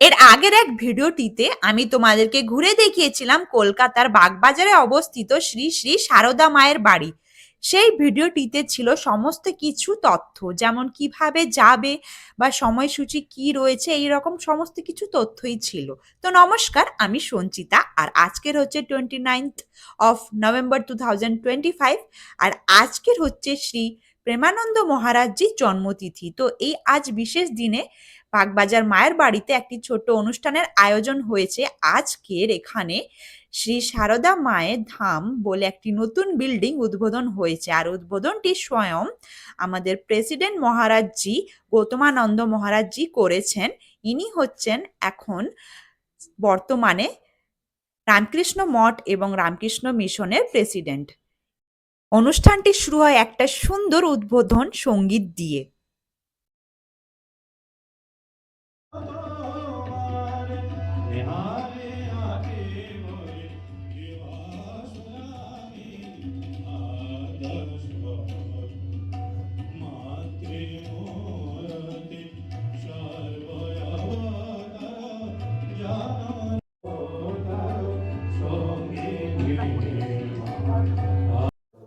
এর আগের এক ভিডিওটিতে আমি তোমাদেরকে ঘুরে দেখিয়েছিলাম কলকাতার বাগবাজারে অবস্থিত শ্রী শ্রী সারদা মায়ের বাড়ি। সেই ভিডিওটিতে ছিল সমস্ত কিছু তথ্য, যেমন কিভাবে যাবে বা সময়সূচি কি রয়েছে, এই রকম সমস্ত কিছু তথ্যই ছিল। তো নমস্কার, আমি সঞ্চিতা, আর আজকের হচ্ছে 29 নভেম্বর 2025, আর আজকের হচ্ছে শ্রী প্রেমানন্দ মহারাজজির জন্মতিথি। তো এই আজ বিশেষ দিনে বাগবাজার মায়ের বাড়িতে একটি ছোট্ট অনুষ্ঠানের আয়োজন হয়েছে। আজকের এখানে শ্রী সারদা মায়ের ধাম বলে একটি নতুন বিল্ডিং উদ্বোধন হয়েছে, আর উদ্বোধনটি স্বয়ং আমাদের প্রেসিডেন্ট মহারাজজি গৌতমানন্দ মহারাজজি করেছেন। ইনি হচ্ছেন এখন বর্তমানে রামকৃষ্ণ মঠ এবং রামকৃষ্ণ মিশনের প্রেসিডেন্ট। অনুষ্ঠানটি শুরু হয় একটা সুন্দর উদ্বোধন সঙ্গীত দিয়ে।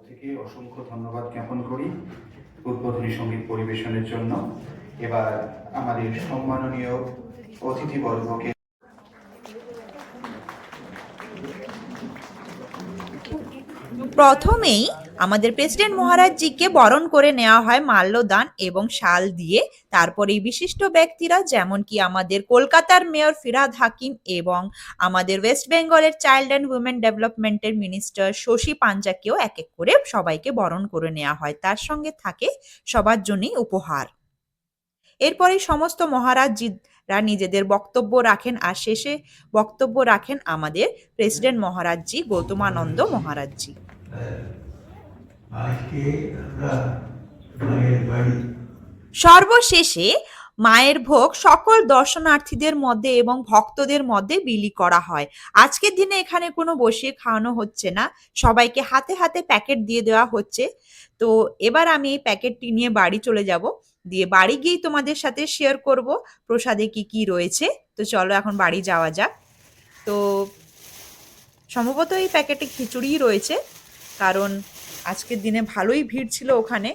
থেকে অসংখ্য ধন্যবাদ জ্ঞাপন করি উদ্বোধনী সঙ্গীত পরিবেশনের জন্য। এবার আমাদের সম্মাননীয় অতিথিবর্গকে প্রথমেই আমাদের প্রেসিডেন্ট মহারাজজিকে বরণ করে নেওয়া হয় মাল্যদান এবং শাল দিয়ে। তারপরে এই বিশিষ্ট ব্যক্তিরা, যেমন কি আমাদের কলকাতার মেয়র ফিরহাদ হাকিম এবং আমাদের ওয়েস্ট বেঙ্গলের চাইল্ড অ্যান্ড উইমেন ডেভেলপমেন্টের মিনিস্টার শশী পাঞ্জাকেও এক এক করে সবাইকে বরণ করে নেওয়া হয়। তার সঙ্গে থাকে সবার জন্যই উপহার। এরপরে সমস্ত মহারাজজিরা নিজেদের বক্তব্য রাখেন, আর শেষে বক্তব্য রাখেন আমাদের প্রেসিডেন্ট মহারাজজি গৌতমানন্দ মহারাজজি। সর্বশেষে মায়ের ভোগ সকল দর্শনার্থীদের মধ্যে এবং ভক্তদের মধ্যে বিলি করা হয়। আজকের দিনে এখানে কোনো বসিয়ে খাওয়ানো হচ্ছে না, সবাইকে হাতে হাতে প্যাকেট দিয়ে দেওয়া হচ্ছে। তো এবার আমি এই প্যাকেটটি নিয়ে বাড়ি চলে যাব, দিয়ে বাড়ি গিয়েই তোমাদের সাথে শেয়ার করব প্রসাদে কি কি রয়েছে। তো চলো এখন বাড়ি যাওয়া যাক। তো সম্ভবত এই প্যাকেটে খিচুড়িই রয়েছে, কারণ আজকের দিনে ভালোই ভিড় ছিল, ওখানে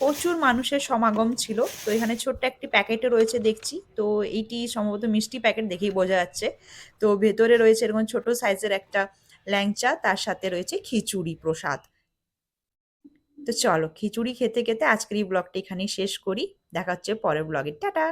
প্রচুর মানুষের সমাগম ছিল। তো এখানে ছোট্ট একটি প্যাকেটে রয়েছে দেখছি, তো এইটি সম্ভবত মিষ্টি প্যাকেট দেখেই বোঝা যাচ্ছে। তো ভেতরে রয়েছে এরকম ছোট সাইজের একটা ল্যাংচা, তার সাথে রয়েছে খিচুড়ি প্রসাদ। তো চলো খিচুড়ি খেতে খেতে আজকের এই ব্লগটা এখানেই শেষ করি। দেখা হচ্ছে পরের ব্লগে। টাটা।